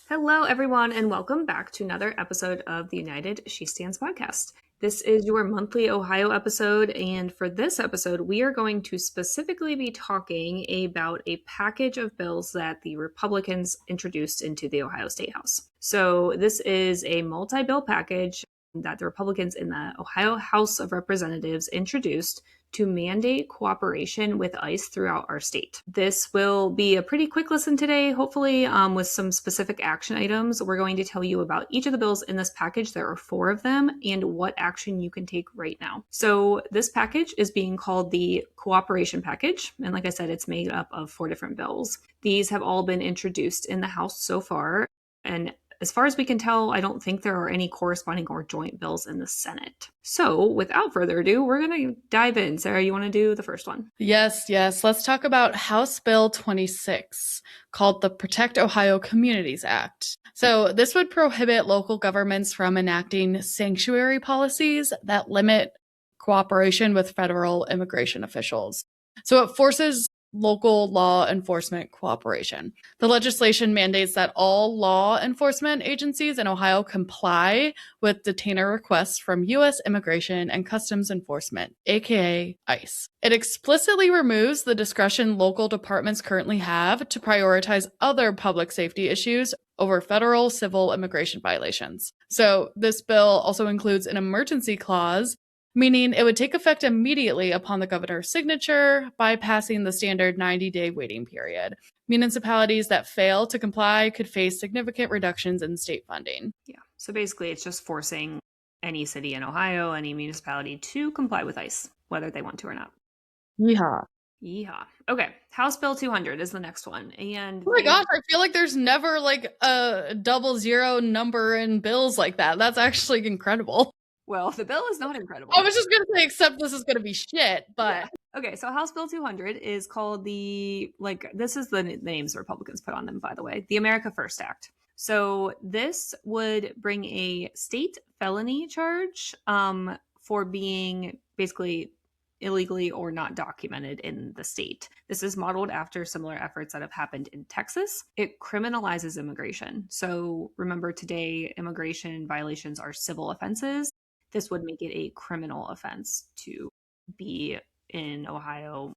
Hello, everyone, and welcome back to another episode of the United She Stands podcast. This is your monthly Ohio episode, and for this episode, we are going to specifically be talking about a package of bills that the Republicans introduced into the Ohio State House. So, this is a multi-bill package that the Republicans in the Ohio House of Representatives introduced to mandate cooperation with ICE throughout our state. This will be a pretty quick listen today, hopefully, with some specific action items. We're going to tell you about each of the bills in this package. There are 4 of them and what action you can take right now. So this package is being called the Cooperation Package. And like I said, it's made up of 4 different bills. These have all been introduced in the House so far. And as far as we can tell, I don't think there are any corresponding or joint bills in the Senate. So without further ado, we're going to dive in. Sarah, you want to do the first one? Yes. Let's talk about House Bill 26, called the Protect Ohio Communities Act. So this would prohibit local governments from enacting sanctuary policies that limit cooperation with federal immigration officials. So it forces local law enforcement cooperation. The legislation mandates that all law enforcement agencies in Ohio comply with detainer requests from U.S. Immigration and Customs Enforcement, aka ICE. It explicitly removes the discretion local departments currently have to prioritize other public safety issues over federal civil immigration violations. So this bill also includes an emergency clause, meaning it would take effect immediately upon the governor's signature, bypassing the standard 90-day waiting period. Municipalities that fail to comply could face significant reductions in state funding. Yeah. So basically, it's just forcing any city in Ohio, any municipality to comply with ICE, whether they want to or not. Yeehaw. Yeehaw. Okay. House Bill 200 is the next one. And oh my gosh, I feel like there's never like a 00 number in bills like that. That's actually incredible. Well, the bill is not incredible. I was just going to say, except this is going to be shit, but... Yeah. Okay, so House Bill 200 is called this is the names the Republicans put on them, by the way, the America First Act. So this would bring a state felony charge for being basically illegally or not documented in the state. This is modeled after similar efforts that have happened in Texas. It criminalizes immigration. So remember, today, immigration violations are civil offenses. This would make it a criminal offense to be in Ohio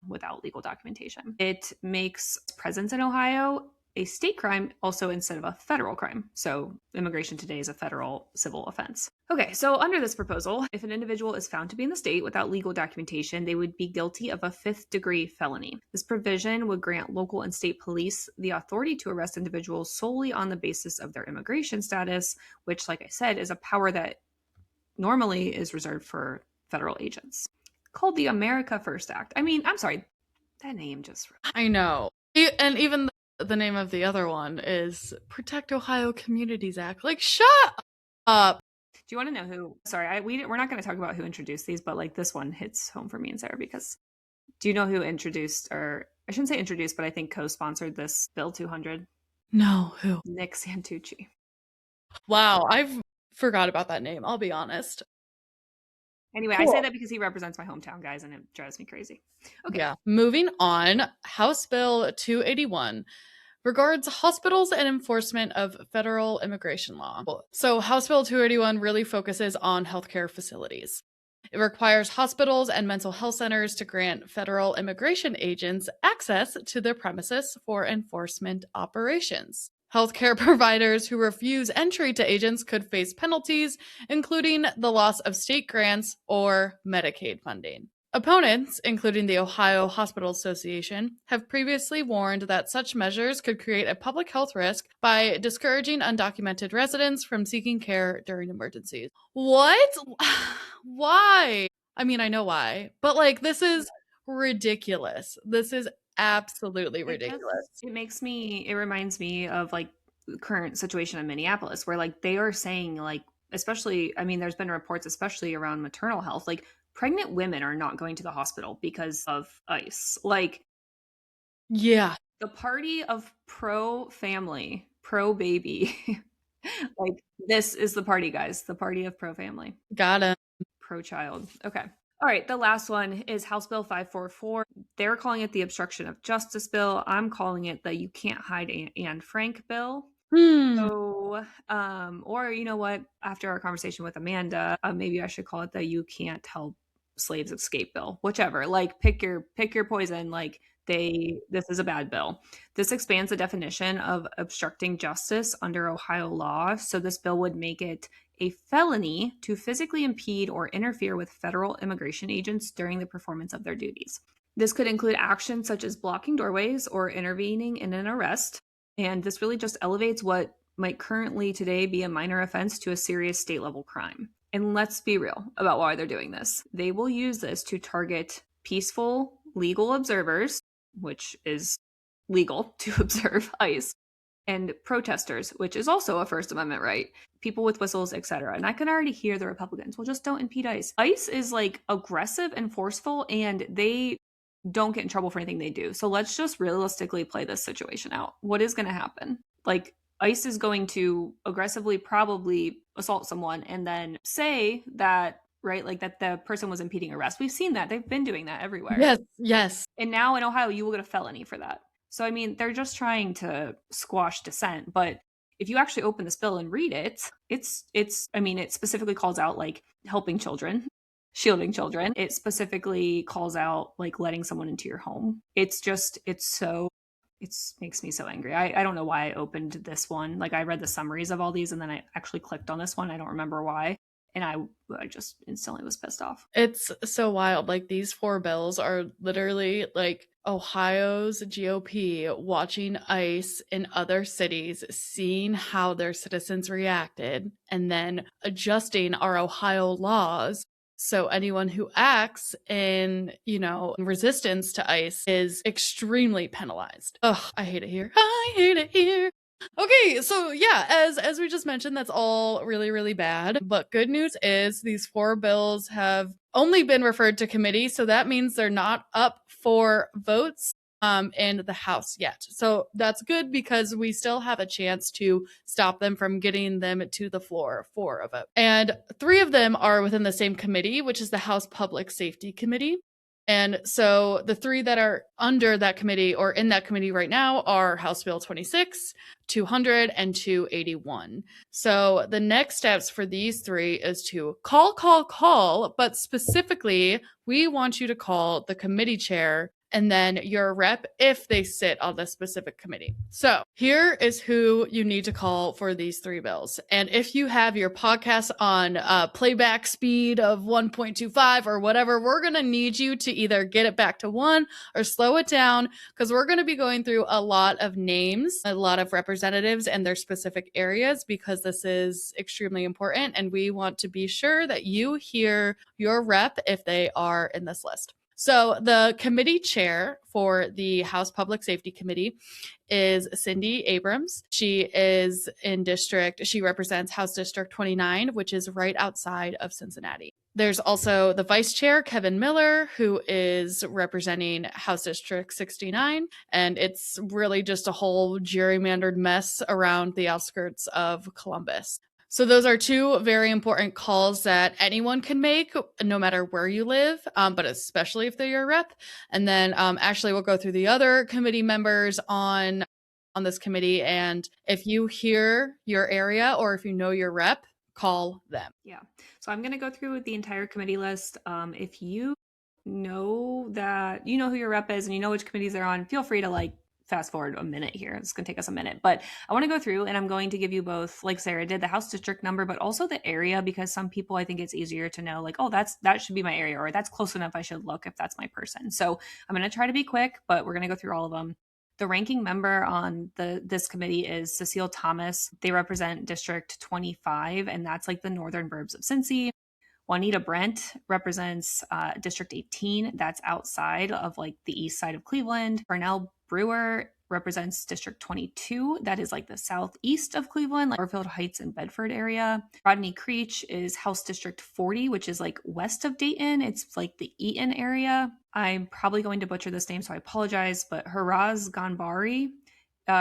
without legal documentation. It makes presence in Ohio a state crime also instead of a federal crime. So immigration today is a federal civil offense. Okay, so under this proposal, if an individual is found to be in the state without legal documentation, they would be guilty of a 5th-degree felony. This provision would grant local and state police the authority to arrest individuals solely on the basis of their immigration status, which, like I said, is a power that normally is reserved for federal agents. Called the America First Act. I mean, I'm sorry, that name just... I know. And even the name of the other one is Protect Ohio Communities Act. Like, shut up. Do you want to know who... Sorry, we're not going to talk about who introduced these, but like this one hits home for me and Sarah because... Do you know who introduced, or I shouldn't say introduced, but I think co-sponsored this Bill 200? No, who? Nick Santucci. Wow, I've forgot about that name, I'll be honest. Anyway, cool. I say that because he represents my hometown, guys, and it drives me crazy. Okay. Yeah. Moving on, House Bill 281 regards hospitals and enforcement of federal immigration law. So House Bill 281 really focuses on healthcare facilities. It requires hospitals and mental health centers to grant federal immigration agents access to their premises for enforcement operations. Healthcare providers who refuse entry to agents could face penalties, including the loss of state grants or Medicaid funding. Opponents, including the Ohio Hospital Association, have previously warned that such measures could create a public health risk by discouraging undocumented residents from seeking care during emergencies. What? Why? I mean, I know why, but like, this is ridiculous. This is absolutely ridiculous. It reminds me of like the current situation in Minneapolis where like they are saying like, especially, I mean, there's been reports, especially around maternal health, like pregnant women are not going to the hospital because of ICE. Like, yeah, the party of pro-family, pro-baby, like this is the party, guys, the party of pro-family. Got it. Pro-child. Okay. All right, the last one is House Bill 544. They're calling it the Obstruction of Justice Bill. I'm calling it the You Can't Hide Anne Frank bill. Hmm. So, or you know what? After our conversation with Amanda, maybe I should call it the "You Can't Help Slaves Escape" bill. Whichever. Like, pick your poison. Like, this is a bad bill. This expands the definition of obstructing justice under Ohio law. So this bill would make it a felony to physically impede or interfere with federal immigration agents during the performance of their duties. This could include actions such as blocking doorways or intervening in an arrest. And this really just elevates what might currently today be a minor offense to a serious state level crime. And let's be real about why they're doing this. They will use this to target peaceful legal observers, which is legal to observe ICE, and protesters, which is also a First Amendment right, people with whistles, etc. And I can already hear the Republicans, well, just don't impede ICE. ICE is like aggressive and forceful, and they don't get in trouble for anything they do. So let's just realistically play this situation out. What is going to happen? Like, ICE is going to aggressively probably assault someone and then say that, right, like that the person was impeding arrest. We've seen that. They've been doing that everywhere. Yes, yes. And now in Ohio, you will get a felony for that. So, I mean, they're just trying to squash dissent. But if you actually open this bill and read it, I mean, it specifically calls out like helping children, shielding children. It specifically calls out like letting someone into your home. It makes me so angry. I don't know why I opened this one. Like, I read the summaries of all these and then I actually clicked on this one. I don't remember why. And I just instantly was pissed off. It's so wild. Like, these 4 bills are literally like Ohio's GOP watching ICE in other cities, seeing how their citizens reacted, and then adjusting our Ohio laws. So anyone who acts in, resistance to ICE is extremely penalized. Ugh, I hate it here. I hate it here. Okay, so yeah, as we just mentioned, that's all really, really bad. But good news is these 4 bills have only been referred to committee, so that means they're not up for votes in the House yet. So that's good because we still have a chance to stop them from getting them to the floor for a vote. And 3 of them are within the same committee, which is the House Public Safety Committee. And so the 3 that are under that committee or in that committee right now are House Bill 26, 200, and 281. So the next steps for these 3 is to call, but specifically, we want you to call the committee chair and then your rep if they sit on the specific committee. So here is who you need to call for these 3 bills. And if you have your podcast on playback speed of 1.25 or whatever, we're going to need you to either get it back to 1 or slow it down, because we're going to be going through a lot of names, a lot of representatives and their specific areas, because this is extremely important. And we want to be sure that you hear your rep if they are in this list. So the committee chair for the House Public Safety Committee is Cindy Abrams. She represents House District 29, which is right outside of Cincinnati. There's also the vice chair, Kevin Miller, who is representing House District 69. And it's really just a whole gerrymandered mess around the outskirts of Columbus. So those are 2 very important calls that anyone can make, no matter where you live, but especially if they're your rep. And then Ashley will go through the other committee members on this committee. And if you hear your area or if you know your rep, call them. Yeah. So I'm going to go through the entire committee list. If you know that you know who your rep is and you know which committees they're on, feel free to like fast forward a minute here. It's going to take us a minute, but I want to go through and I'm going to give you both, like Sarah did, the House district number, but also the area, because some people, I think it's easier to know like, oh, that should be my area, or that's close enough. I should look if that's my person. So I'm going to try to be quick, but we're going to go through all of them. The ranking member on this committee is Cecile Thomas. They represent District 25, and that's like the northern burbs of Cincy. Juanita Brent represents District 18. That's outside of like the east side of Cleveland. Parnell Brewer represents District 22. That is like the southeast of Cleveland, like Garfield Heights and Bedford area. Rodney Creech is House District 40, which is like west of Dayton. It's like the Eaton area. I'm probably going to butcher this name, so I apologize, but Haraz Ganbari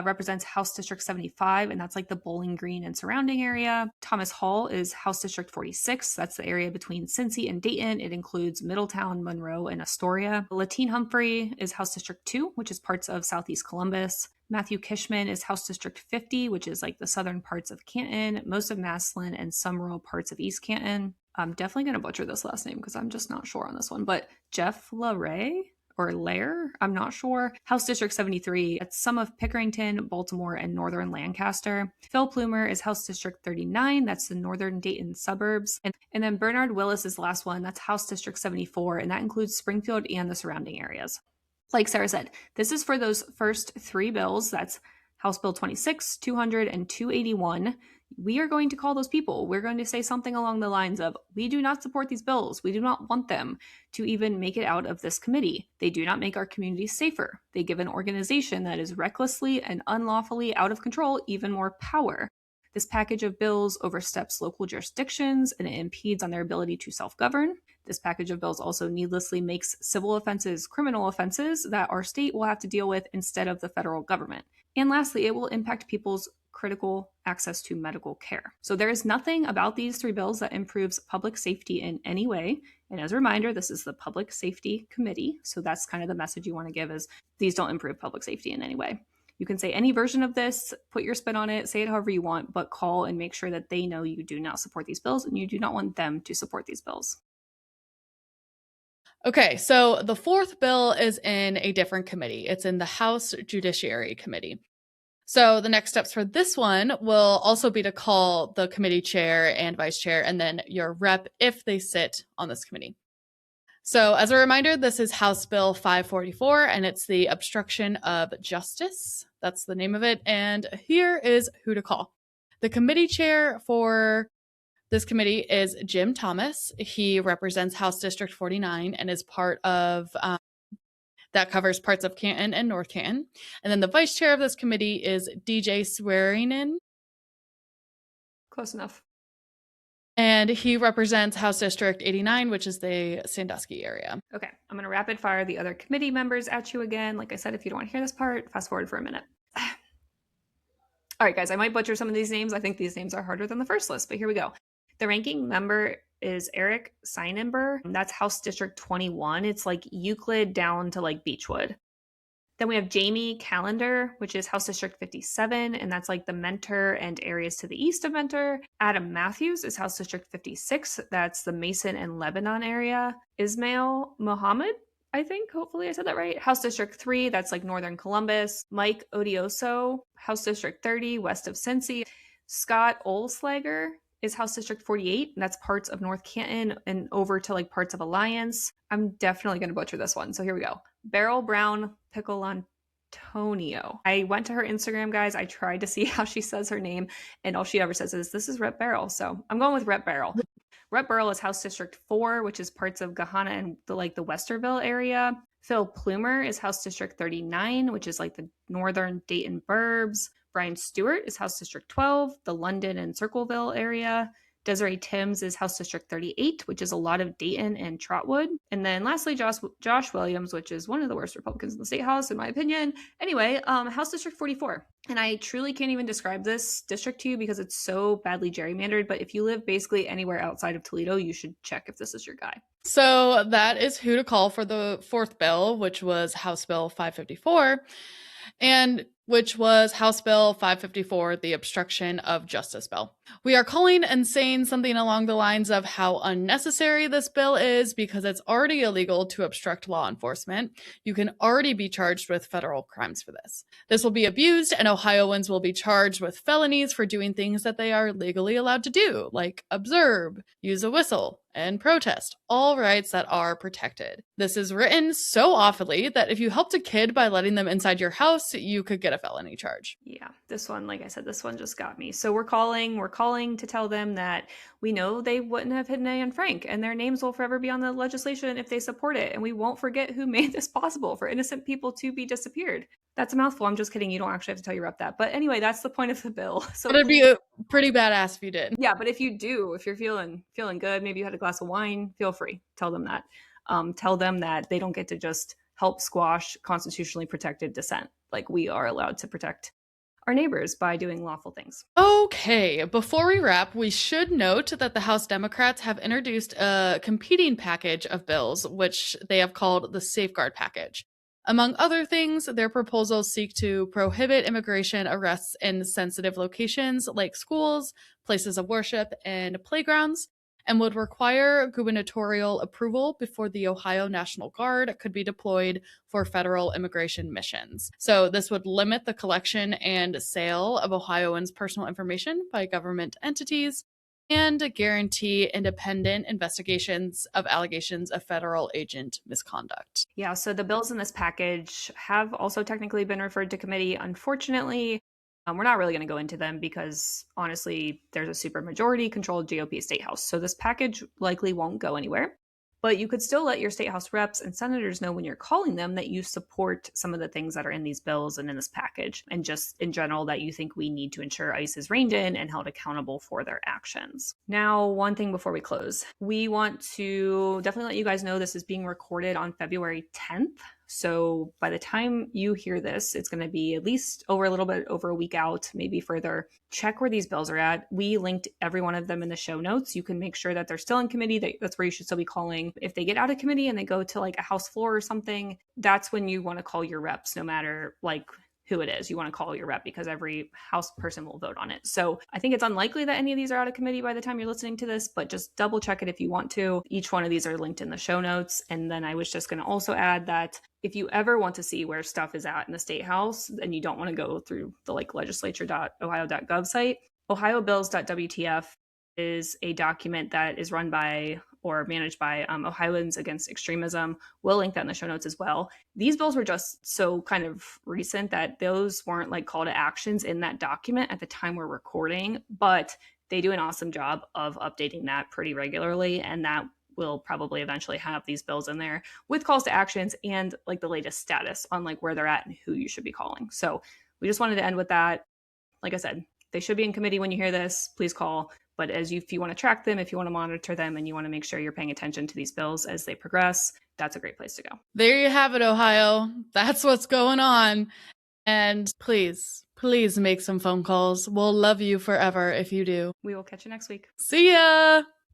represents House District 75, and that's like the Bowling Green and surrounding area. Thomas Hall is House District 46. That's the area between Cincy and Dayton. It includes Middletown, Monroe, and Astoria. Latine Humphrey is House District 2, which is parts of Southeast Columbus. Matthew Kishman is House District 50, which is like the southern parts of Canton, most of Massillon, and some rural parts of East Canton. I'm definitely going to butcher this last name because I'm just not sure on this one. But Jeff LaRay or Lair, I'm not sure. House District 73, it's some of Pickerington, Baltimore, and northern Lancaster. Phil Plumer is House District 39, that's the northern Dayton suburbs. And then Bernard Willis is the last one, that's House District 74, and that includes Springfield and the surrounding areas. Like Sarah said, this is for those first three bills. That's House Bill 26, 200, and 281. We are going to call those people. We're going to say something along the lines of, we do not support these bills. We do not want them to even make it out of this committee. They do not make our communities safer. They give an organization that is recklessly and unlawfully out of control even more power. This package of bills oversteps local jurisdictions and it impedes on their ability to self-govern. This package of bills also needlessly makes civil offenses criminal offenses that our state will have to deal with instead of the federal government. And lastly, it will impact people's critical access to medical care. So there is nothing about these three bills that improves public safety in any way. And as a reminder, this is the Public Safety Committee. So that's kind of the message you want to give is these don't improve public safety in any way. You can say any version of this, put your spin on it, say it however you want, but call and make sure that they know you do not support these bills and you do not want them to support these bills. Okay, so the fourth bill is in a different committee. It's in the House Judiciary Committee. So the next steps for this one will also be to call the committee chair and vice chair and then your rep if they sit on this committee. So as a reminder, this is House Bill 544 and it's the obstruction of justice. That's the name of it. And here is who to call. The committee chair for this committee is Jim Thomas. He represents House District 49 and is part of that covers parts of Canton and North Canton. And then the vice chair of this committee is DJ Swearingen. Close enough. And he represents House District 89, which is the Sandusky area. Okay, I'm going to rapid fire the other committee members at you again. Like I said, if you don't want to hear this part, fast forward for a minute. All right, guys, I might butcher some of these names. I think these names are harder than the first list, but here we go. The ranking member is Eric Seinenber. That's House District 21. It's like Euclid down to like Beechwood. Then we have Jamie Callender, which is House District 57, and that's like the Mentor and areas to the east of Mentor. Adam Matthews is House District 56. That's the Mason and Lebanon area. Ismail Mohammed, I think, hopefully I said that right. House District 3, that's like northern Columbus. Mike Odioso, House District 30, west of Cincy. Scott Olslager is House District 48, and that's parts of North Canton and over to like parts of Alliance. I'm definitely going to butcher this one, so here we go. Beryl Brown Picolantonio. I went to her Instagram, guys. I tried to see how she says her name, and all she ever says is, this is Rep Beryl, so I'm going with Rep Beryl. Rep Beryl is House District 4, which is parts of Gahanna and the Westerville area. Phil Plumer is House District 39, which is like the northern Dayton burbs. Brian Stewart is House District 12, the London and Circleville area. Desiree Timms is House District 38, which is a lot of Dayton and Trotwood. And then lastly, Josh Williams, which is one of the worst Republicans in the State House, in my opinion. Anyway, House District 44. And I truly can't even describe this district to you because it's so badly gerrymandered. But if you live basically anywhere outside of Toledo, you should check if this is your guy. So that is who to call for the fourth bill, which was House Bill 554. And which was House Bill 554, the Obstruction of Justice Bill. We are calling and saying something along the lines of how unnecessary this bill is because it's already illegal to obstruct law enforcement. You can already be charged with federal crimes for this. This will be abused, and Ohioans will be charged with felonies for doing things that they are legally allowed to do, like observe, use a whistle, and protest, all rights that are protected. This is written so awfully that if you helped a kid by letting them inside your house, you could get a felony charge. Yeah, this one, like I said, this one just got me. So we're calling to tell them that we know they wouldn't have hidden Anne Frank, and their names will forever be on the legislation if they support it. And we won't forget who made this possible for innocent people to be disappeared. That's a mouthful. I'm just kidding. You don't actually have to tell your rep that. But anyway, that's the point of the bill. So it'd be pretty badass if you did. Yeah, but if you do, if you're feeling good, maybe you had a glass of wine, feel free. Tell them that. Tell them that they don't get to just help squash constitutionally protected dissent. Like, we are allowed to protect our neighbors by doing lawful things. Okay, before we wrap, we should note that the House Democrats have introduced a competing package of bills, which they have called the Safeguard Package. Among other things, their proposals seek to prohibit immigration arrests in sensitive locations like schools, places of worship, and playgrounds, and would require gubernatorial approval before the Ohio National Guard could be deployed for federal immigration missions. So, this would limit the collection and sale of Ohioans' personal information by government entities and guarantee independent investigations of allegations of federal agent misconduct. Yeah, so the bills in this package have also technically been referred to committee. Unfortunately, we're not really going to go into them because honestly, there's a supermajority controlled GOP state house. So this package likely won't go anywhere. But you could still let your state house reps and senators know when you're calling them that you support some of the things that are in these bills and in this package, and just in general that you think we need to ensure ICE is reined in and held accountable for their actions. Now, one thing before we close, we want to definitely let you guys know this is being recorded on February 10th. So by the time you hear this, it's going to be at least over a little bit over a week out, maybe further. Check where these bills are at. We linked every one of them in the show notes. You can make sure that they're still in committee. That's where you should still be calling. If they get out of committee and they go to like a House floor or something, that's when you want to call your reps, no matter like who it is. You want to call your rep because every House person will vote on it. So I think it's unlikely that any of these are out of committee by the time you're listening to this, but just double check it if you want to. Each one of these are linked in the show notes. And then I was just going to also add that if you ever want to see where stuff is at in the state house and you don't want to go through the like legislature.ohio.gov site, ohiobills.wtf is a document that is run by or managed by Ohioans Against Extremism. We'll link that in the show notes as well. These bills were just so kind of recent that those weren't like call to actions in that document at the time we're recording, but they do an awesome job of updating that pretty regularly, and that will probably eventually have these bills in there with calls to actions and like the latest status on like where they're at and who you should be calling. So we just wanted to end with that. Like I said, they should be in committee when you hear this. Please call. But if you want to track them, if you want to monitor them, and you want to make sure you're paying attention to these bills as they progress, that's a great place to go. There you have it, Ohio. That's what's going on. And please, please make some phone calls. We'll love you forever if you do. We will catch you next week. See ya!